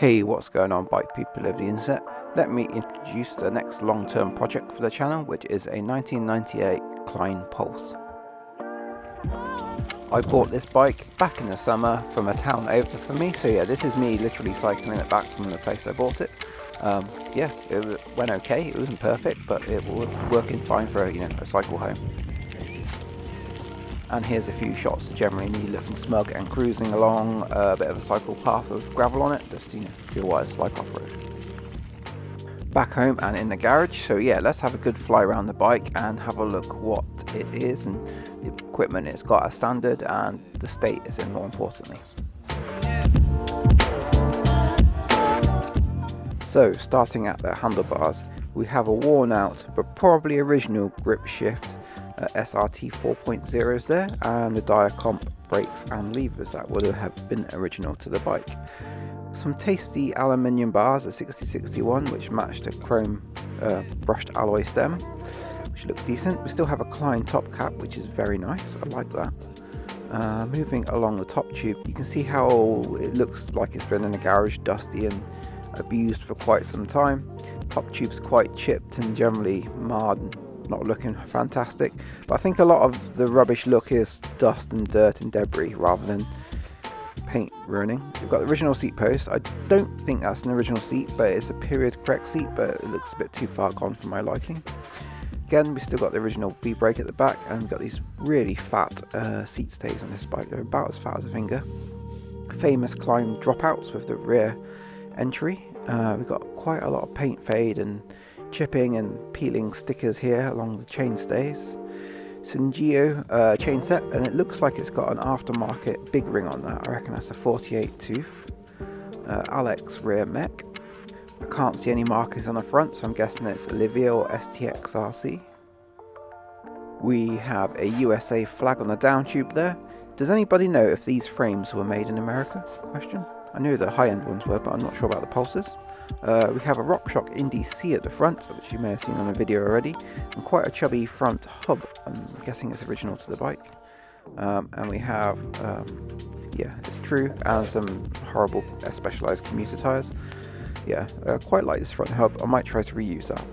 Hey, what's going on, bike people of the internet? Let me introduce the next long-term project for the channel, which is a 1998 Klein Pulse. I bought this bike back in the summer from a town over for me, so yeah, this is me literally cycling it back from the place I bought it. Yeah, it went okay. It wasn't perfect, but it was working fine for a cycle home. And here's a few shots of generally me looking smug and cruising along a bit of a cycle path with gravel on it, just feel what it's like off-road. Back home and in the garage, so yeah, let's have a good fly around the bike and have a look what it is and the equipment it's got as standard and the state it's in, more importantly. So starting at the handlebars, we have a worn out but probably original grip shift SRT 4.0s there, and the Diacomp brakes and levers that would have been original to the bike. Some tasty aluminium bars at 6061 which matched a chrome brushed alloy stem, which looks decent. We still have a Klein top cap, which is very nice. I like that. Moving along the top tube, you can see how it looks like it's been in the garage, dusty and abused for quite some time. Top tube's quite chipped and generally marred and not looking fantastic, but I think a lot of the rubbish look is dust and dirt and debris rather than paint ruining. We've got the original seat post. I don't think that's an original seat, but it's a period correct seat, but it looks a bit too far gone for my liking. Again, we still got the original V-brake at the back, and we've got these really fat seat stays on this bike. They're about as fat as a finger. Famous Klein dropouts with the rear entry. We've got quite a lot of paint fade and chipping and peeling stickers here along the chain stays. Syngeo chain set, and it looks like it's got an aftermarket big ring on that. I reckon that's a 48 tooth. Alex rear mech. I can't see any markers on the front, so I'm guessing it's Olivia or STX RC. We have a USA flag on the down tube there. Does anybody know if these frames were made in America? Question. I knew the high-end ones were, but I'm not sure about the Pulses. We have a RockShox Indy C at the front, which you may have seen on a video already, and quite a chubby front hub. I'm guessing it's original to the bike. And we have, yeah, it's true, and some horrible Specialized commuter tyres. Yeah, quite like this front hub. I might try to reuse that.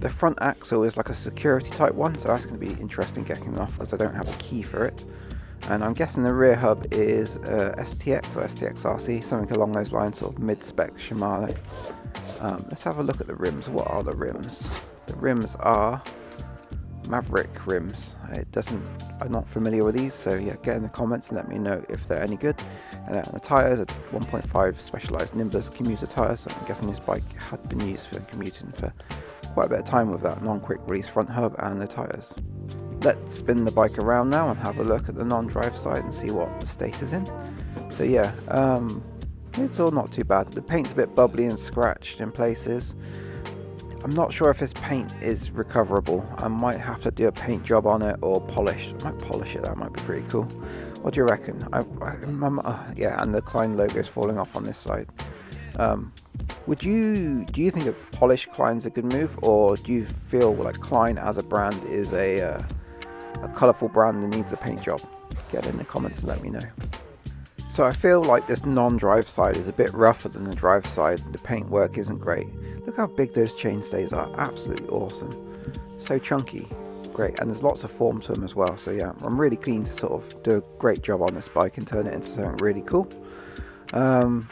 The front axle is like a security type one, so that's going to be interesting getting off because I don't have a key for it. And I'm guessing the rear hub is STX or STX RC, something along those lines, sort of mid-spec Shimano. Let's have a look at the rims. What are the rims? The rims are Maverick rims. I'm not familiar with these, so yeah, get in the comments and let me know if they're any good. And the tyres are 1.5 Specialized Nimbus commuter tyres, so I'm guessing this bike had been used for commuting for quite a bit of time with that non-quick release front hub and the tyres. Let's spin the bike around now and have a look at the non-drive side and see what the state is in. So yeah, it's all not too bad. The paint's a bit bubbly and scratched in places. I'm not sure if this paint is recoverable. I might have to do a paint job on it or polish. I might polish it, that might be pretty cool. What do you reckon? Yeah, and the Klein logo is falling off on this side. Do you think a polished Klein's a good move, or do you feel like Klein as a brand is a colourful brand that needs a paint job? Get in the comments and let me know. So I feel like this non-drive side is a bit rougher than the drive side. The paint work isn't great. Look how big those chainstays are. Absolutely awesome. So chunky. Great. And there's lots of form to them as well. So yeah, I'm really keen to sort of do a great job on this bike and turn it into something really cool. Can't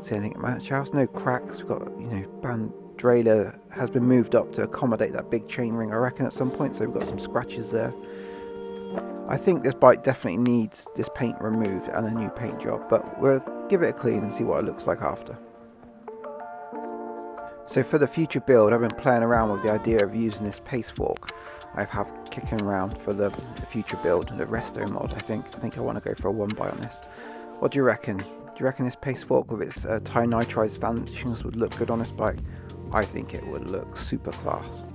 see anything much else. No cracks. We've got, bandrailer has been moved up to accommodate that big chain ring, I reckon, at some point. So we've got some scratches there. I think this bike definitely needs this paint removed and a new paint job, but we'll give it a clean and see what it looks like after. So for the future build, I've been playing around with the idea of using this pace fork I have kicking around for the future build, the resto mod. I think I want to go for a 1x on this. What do you reckon? Do you reckon this pace fork with its tie nitride stanchions would look good on this bike? I think it would look super class.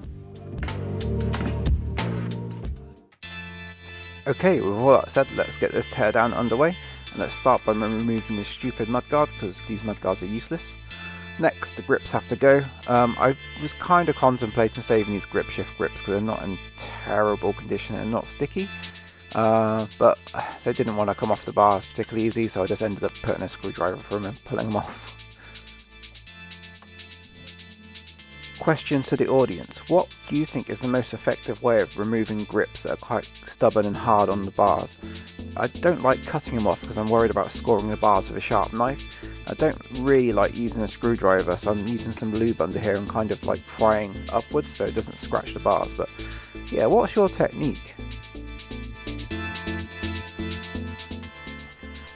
Okay, with all that said, let's get this teardown underway, and let's start by removing this stupid mudguard because these mudguards are useless. Next, the grips have to go. I was kind of contemplating saving these grip shift grips because they're not in terrible condition and not sticky. but they didn't want to come off the bars particularly easy, so I just ended up putting a screwdriver through them and pulling them off. Question to the audience: what do you think is the most effective way of removing grips that are quite stubborn and hard on the bars? I don't like cutting them off because I'm worried about scoring the bars with a sharp knife. I don't really like using a screwdriver, so I'm using some lube under here and kind of like prying upwards so it doesn't scratch the bars. But yeah, what's your technique?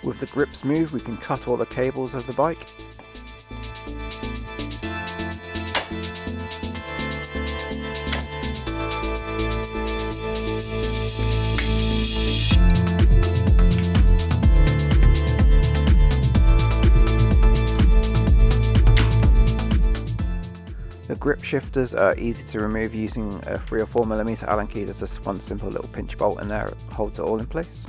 With the grip smooth, we can cut all the cables of the bike. The grip shifters are easy to remove using a 3 or 4mm Allen key. There's just one simple little pinch bolt in there, it holds it all in place.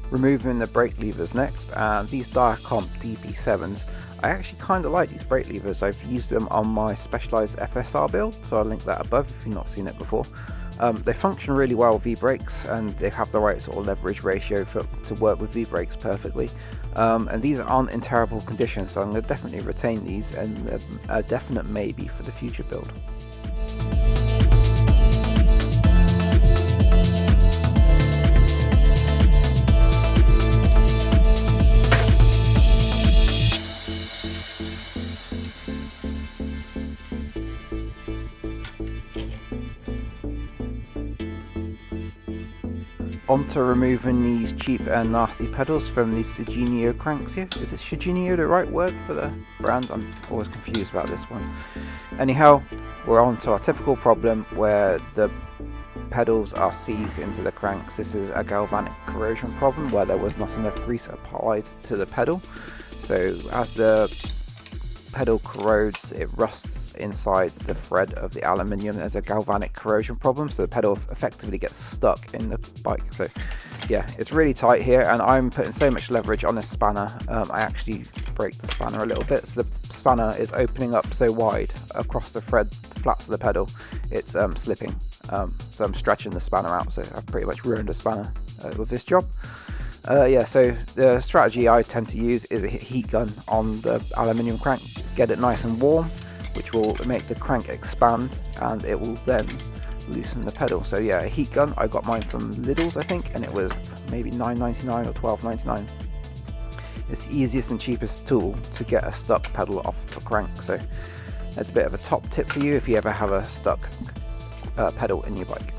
Removing the brake levers next, and these Diacomp DP7s, I actually kind of like these brake levers. I've used them on my Specialized FSR build, so I'll link that above if you've not seen it before. They function really well with V-brakes, and they have the right sort of leverage ratio to work with V-brakes perfectly. And these aren't in terrible condition, so I'm going to definitely retain these, and a definite maybe for the future build. On to removing these cheap and nasty pedals from these Shigenio cranks here. Is it Shigenio the right word for the brand? I'm always confused about this one. Anyhow, we're on to our typical problem where the pedals are seized into the cranks. This is a galvanic corrosion problem where there was not enough grease applied to the pedal. So as the pedal corrodes, it rusts inside the thread of the aluminium. There's a galvanic corrosion problem, so the pedal effectively gets stuck in the bike. So yeah, it's really tight here, and I'm putting so much leverage on this spanner. I actually break the spanner a little bit, so the spanner is opening up so wide across the flats of the pedal, it's slipping. So I'm stretching the spanner out, so I've pretty much ruined the spanner with this job. Yeah, so the strategy I tend to use is a heat gun on the aluminium crank, get it nice and warm, which will make the crank expand, and it will then loosen the pedal. So yeah, a heat gun, I got mine from Lidl's I think, and it was maybe $9.99 or $12.99. It's the easiest and cheapest tool to get a stuck pedal off the crank, so that's a bit of a top tip for you if you ever have a stuck pedal in your bike.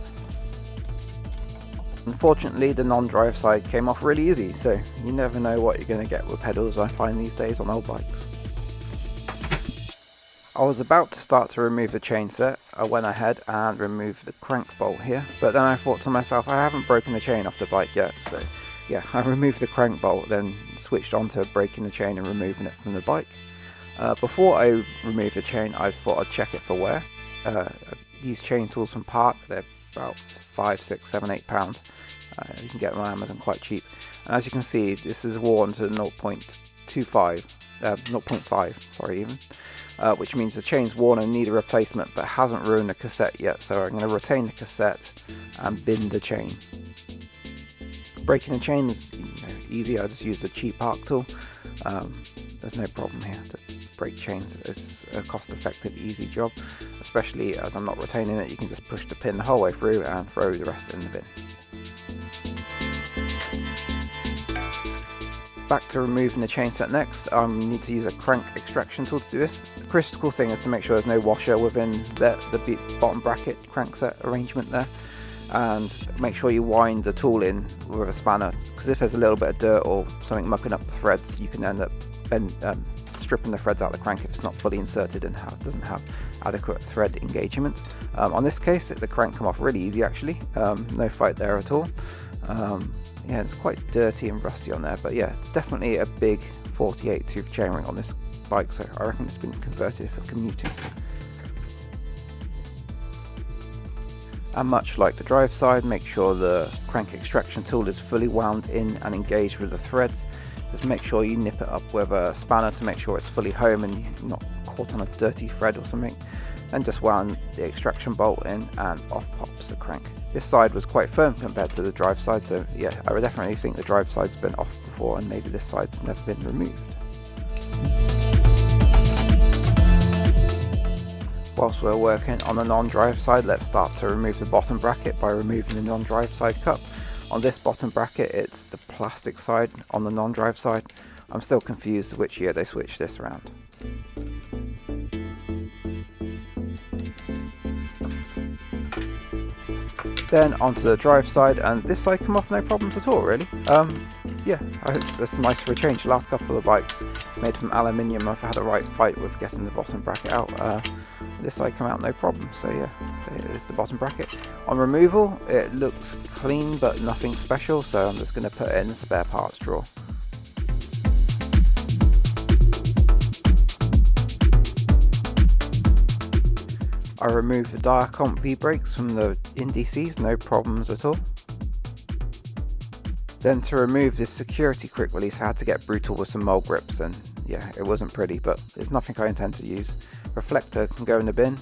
Unfortunately, the non-drive side came off really easy, so you never know what you're going to get with pedals I find these days on old bikes. I was about to start to remove the chain set. I went ahead and removed the crank bolt here, but then I thought to myself, I haven't broken the chain off the bike yet, so yeah, I removed the crank bolt, then switched on to breaking the chain and removing it from the bike. Before I removed the chain, I thought I'd check it for wear. These chain tools from Park, they're about £5, £6, £7, £8. You can get them on Amazon quite cheap. And as you can see, this is worn to 0.5, sorry even. Which means the chain's worn and need a replacement, but hasn't ruined the cassette yet, so I'm going to retain the cassette and bin the chain. Breaking the chain is easy. I just use the cheap Park tool. There's no problem here to break chains. It's a cost-effective, easy job, especially as I'm not retaining it. You can just push the pin the whole way through and throw the rest in the bin. Back to removing the chain set next. I need to use a crank extraction tool to do this. The critical thing is to make sure there's no washer within the bottom bracket crank set arrangement there, and make sure you wind the tool in with a spanner, because if there's a little bit of dirt or something mucking up the threads, you can end up stripping the threads out of the crank if it's not fully inserted and doesn't have adequate thread engagement. On this case, the crank come off really easy actually, no fight there at all. Yeah, it's quite dirty and rusty on there, but yeah, it's definitely a big 48 tooth chainring on this bike, so I reckon it's been converted for commuting. And much like the drive side, make sure the crank extraction tool is fully wound in and engaged with the threads. Just make sure you nip it up with a spanner to make sure it's fully home and you're not caught on a dirty thread or something. Then just wound the extraction bolt in and off pops the crank. This side was quite firm compared to the drive side, so yeah, I would definitely think the drive side's been off before and maybe this side's never been removed. Whilst we're working on the non-drive side, let's start to remove the bottom bracket by removing the non-drive side cup. On this bottom bracket, it's the plastic side on the non-drive side. I'm still confused which year they switched this around. Then onto the drive side, and this side came off no problems at all, really. Yeah, it's nice for a change. The last couple of bikes made from aluminium, I've had a right fight with getting the bottom bracket out. This side came out no problem, so yeah, there is the bottom bracket. On removal, it looks clean but nothing special, so I'm just going to put it in the spare parts drawer. I removed the Diacomp V-brakes from the indices, no problems at all. Then to remove this security quick release, I had to get brutal with some mole grips, and yeah, it wasn't pretty, but it's nothing I intend to use. Reflector can go in the bin.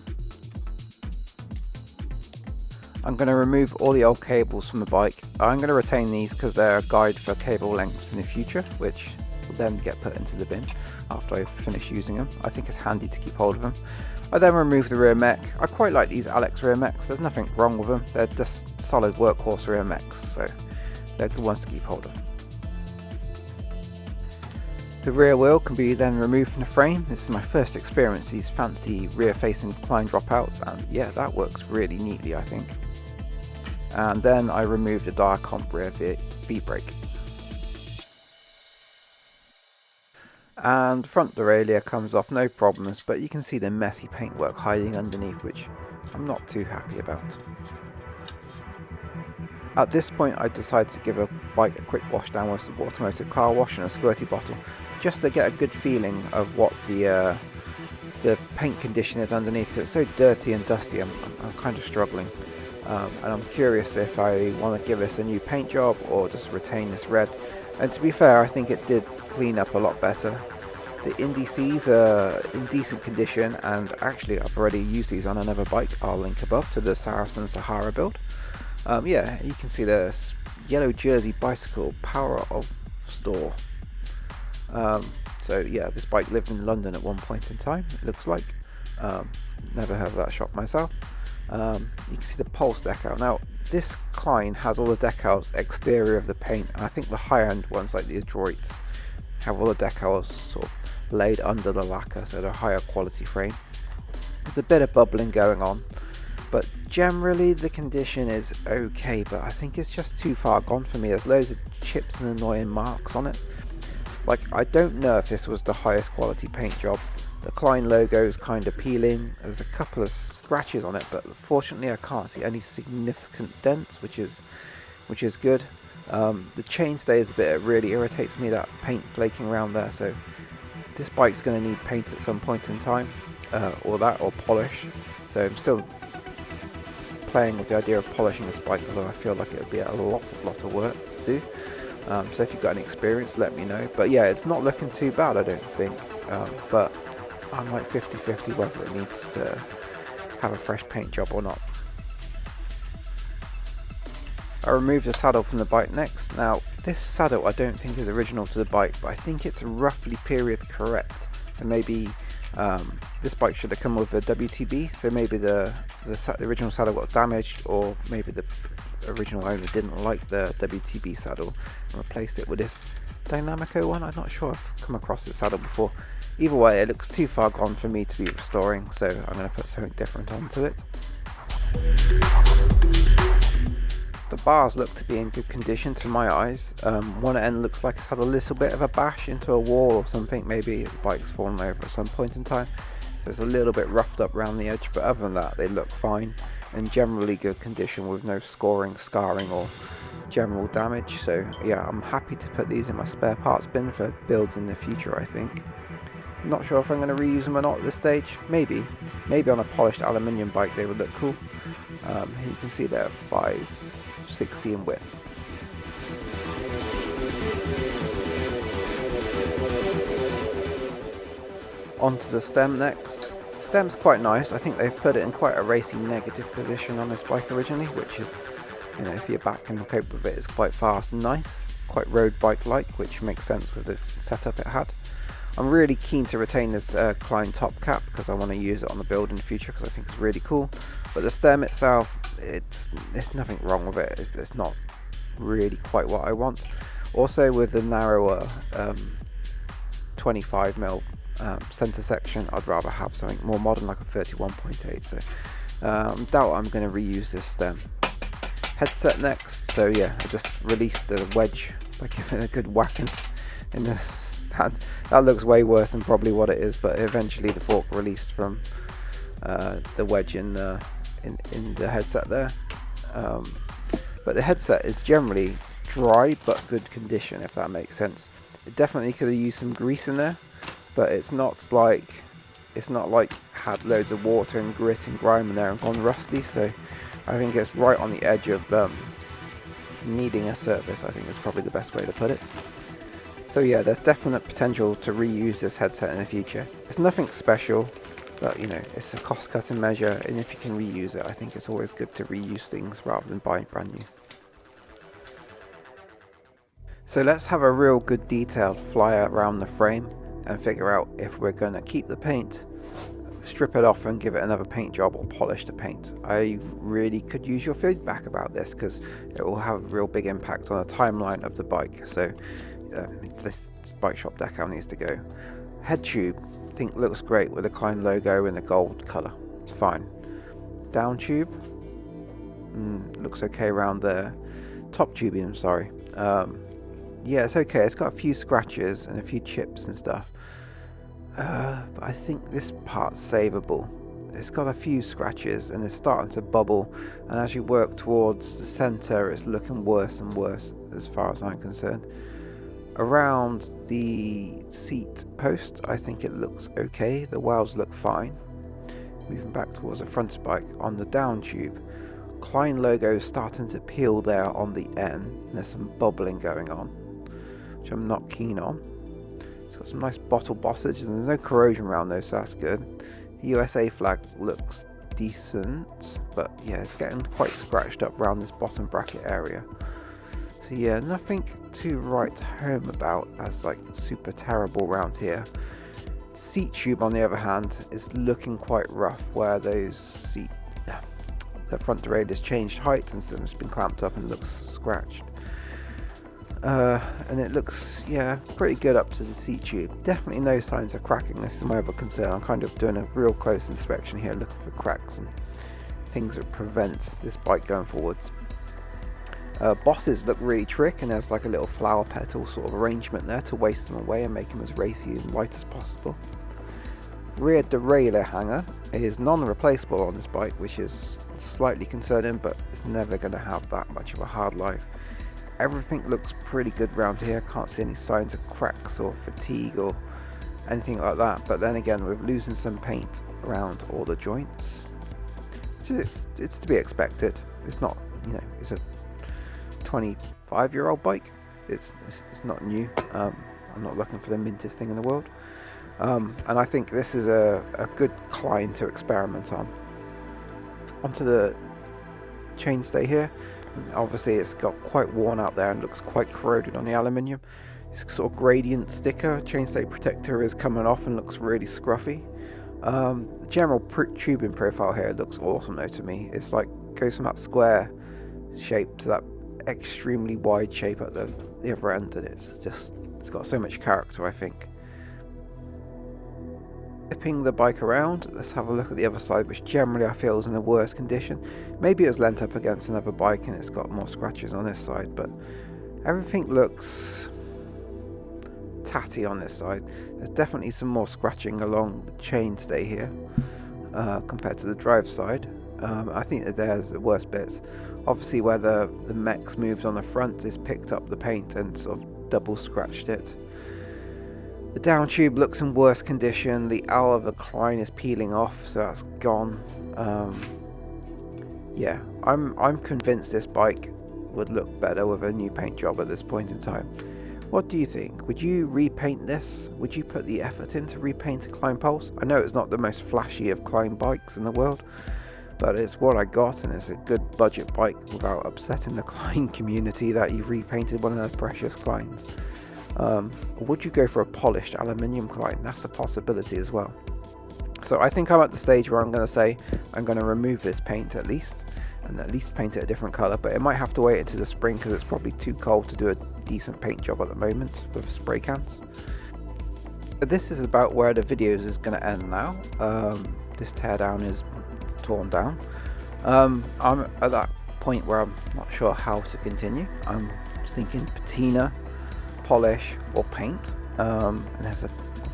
I'm going to remove all the old cables from the bike. I'm going to retain these because they're a guide for cable lengths in the future, which will then get put into the bin after I finish using them. I think it's handy to keep hold of them. I then remove the rear mech. I quite like these Alex rear mechs, there's nothing wrong with them, they're just solid workhorse rear mechs, so they're good ones to keep hold of. The rear wheel can be then removed from the frame. This is my first experience with these fancy rear facing Klein dropouts, and yeah, that works really neatly I think. And then I remove the Diacomp rear V-brake. And front derailleur comes off no problems, but you can see the messy paintwork hiding underneath, which I'm not too happy about. At this point I decided to give a bike a quick wash down with some automotive car wash and a squirty bottle, just to get a good feeling of what the paint condition is underneath, because it's so dirty and dusty. I'm kind of struggling, and I'm curious if I want to give this a new paint job or just retain this red. And to be fair, I think it did clean up a lot better. The indices are in decent condition, and actually I've already used these on another bike. I'll link above to the Saracen Sahara build. Yeah, you can see the yellow jersey bicycle power of store. So yeah, this bike lived in London at one point in time, it looks like. Never heard of that shop myself. You can see the Pulse decal. Now this Klein has all the decals exterior of the paint, and I think the high end ones like the Adroits have all the decals sort of laid under the lacquer, so they're a higher quality frame. There's a bit of bubbling going on, but generally the condition is okay, but I think it's just too far gone for me. There's loads of chips and annoying marks on it. Like, I don't know if this was the highest quality paint job. The Klein logo is kind of peeling, there's a couple of scratches on it, but fortunately I can't see any significant dents, which is good. The chainstay is a bit, it really irritates me, that paint flaking around there, so this bike's going to need paint at some point in time, or polish, so I'm still playing with the idea of polishing this bike, although I feel like it would be a lot of work to do. So if you've got any experience, let me know. But yeah, it's not looking too bad, I don't think, but I'm like 50-50 whether it needs to have a fresh paint job or not. I removed the saddle from the bike next. Now this saddle I don't think is original to the bike, but I think it's roughly period correct, so maybe this bike should have come with a WTB, so maybe the original saddle got damaged, or maybe the original owner didn't like the WTB saddle and replaced it with this Dynamico one. I'm not sure I've come across this saddle before. Either way, it looks too far gone for me to be restoring, so I'm going to put something different onto it. The bars look to be in good condition to my eyes. One end looks like it's had a little bit of a bash into a wall or something, maybe the bike's fallen over at some point in time. So it's a little bit roughed up around the edge, but other than that they look fine, in generally good condition with no scoring, scarring or general damage. So yeah, I'm happy to put these in my spare parts bin for builds in the future, I think. I'm not sure if I'm going to reuse them or not at this stage. Maybe on a polished aluminium bike they would look cool. You can see they're 560 in width. Onto the stem next. Stem's quite nice. I think they've put it in quite a racy negative position on this bike originally, which is, you know, if your back can cope with it, it's quite fast and nice. Quite road bike-like, which makes sense with the setup it had. I'm really keen to retain this Klein top cap because I want to use it on the build in the future because I think it's really cool. But the stem itself, there's nothing wrong with it. It's not really quite what I want. Also, with the narrower 25mm center section, I'd rather have something more modern like a 31.8. So doubt I'm going to reuse this stem. Headset next. So yeah, I just released the wedge by giving it a good whacking in the stand. That looks way worse than probably what it is, but eventually the fork released from the wedge in the headset there. But the headset is generally dry but good condition, if that makes sense. It definitely could have used some grease in there, but it's not like had loads of water and grit and grime in there and gone rusty. So I think it's right on the edge of needing a service. I think is probably the best way to put it. So yeah, there's definite potential to reuse this headset in the future. It's nothing special, but you know, it's a cost-cutting measure, and if you can reuse it, I think it's always good to reuse things rather than buy brand new. So let's have a real good detailed fly around the frame and figure out if we're going to keep the paint, strip it off and give it another paint job, or polish the paint. I really could use your feedback about this because it will have a real big impact on the timeline of the bike. So this bike shop decal needs to go. Head tube, I think looks great with the Klein logo in the gold colour. It's fine. Down tube, looks okay around there. Top tubing, I'm sorry. Yeah, it's okay. It's got a few scratches and a few chips and stuff. But I think this part's savable. It's got a few scratches and it's starting to bubble, and as you work towards the centre it's looking worse and worse as far as I'm concerned. Around the seat post I think it looks okay, the welds look fine. Moving back towards the front bike, on the down tube, Klein logo is starting to peel there on the end, and there's some bubbling going on, which I'm not keen on. It's got some nice bottle bossage and there's no corrosion around those, so that's good. The USA flag looks decent, but yeah, it's getting quite scratched up around this bottom bracket area. So yeah, nothing to write home about as like super terrible around here. Seat tube on the other hand is looking quite rough, where those the front derailleur has changed height and it's been clamped up and looks scratched. And it looks, yeah, pretty good up to the seat tube. Definitely no signs of cracking. This is my other concern. I'm kind of doing a real close inspection here, looking for cracks and things that prevent this bike going forwards. Bosses look really trick, and there's like a little flower petal sort of arrangement there to waste them away and make them as racy and light as possible. Rear derailleur hanger is non-replaceable on this bike, which is slightly concerning, but it's never going to have that much of a hard life. Everything looks pretty good around here. Can't see any signs of cracks or fatigue or anything like that, but then again, we're losing some paint around all the joints. It's to be expected. It's not, you know, it's a 25-year-old bike. It's not new. I'm not looking for the mintest thing in the world, and I think this is a good Klein to experiment on. Onto the chainstay here. Obviously it's got quite worn out there and looks quite corroded on the aluminium. This sort of gradient sticker chainstay protector is coming off and looks really scruffy. The general tubing profile here looks awesome though to me. It's like goes from that square shape to that extremely wide shape at the other end, and it's got so much character, I think. Flipping the bike around, let's have a look at the other side, which generally I feel is in a worse condition. Maybe it was lent up against another bike and it's got more scratches on this side, but everything looks tatty on this side. There's definitely some more scratching along the chainstay here compared to the drive side. I think that there's the worst bits. Obviously where the Mex moves on the front is picked up the paint and sort of double scratched it. The down tube looks in worse condition. The owl of the Klein is peeling off, so that's gone. Yeah, I'm convinced this bike would look better with a new paint job at this point in time. What do you think? Would you repaint this? Would you put the effort in to repaint a Klein Pulse? I know it's not the most flashy of Klein bikes in the world, but it's what I got, and it's a good budget bike without upsetting the Klein community that you've repainted one of those precious Kleins. Or would you go for a polished aluminium Klein? That's a possibility as well. So I think I'm at the stage where I'm going to say I'm going to remove this paint at least, and at least paint it a different colour, but it might have to wait until the spring because it's probably too cold to do a decent paint job at the moment with spray cans. But this is about where the videos is going to end now. This teardown is torn down. I'm at that point where I'm not sure how to continue. I'm thinking patina, polish or paint, and there's a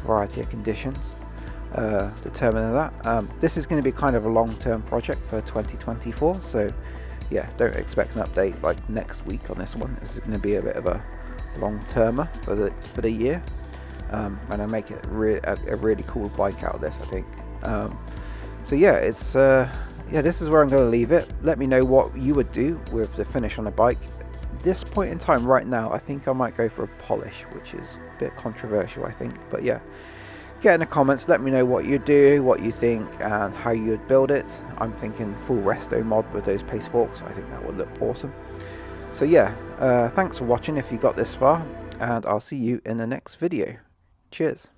variety of conditions determining that. This is going to be kind of a long-term project for 2024, so yeah, don't expect an update like next week on this one. This is going to be a bit of a long-termer for the year, and I make it a really cool bike out of this, I think. So yeah, it's this is where I'm going to leave it. Let me know what you would do with the finish on the bike. This point in time right now, I think I might go for a polish, which is a bit controversial, I think, but yeah, get in the comments, let me know what you do, what you think, and how you would build it. I'm thinking full resto mod with those pace forks. I think that would look awesome. So yeah, thanks for watching if you got this far, and I'll see you in the next video. Cheers.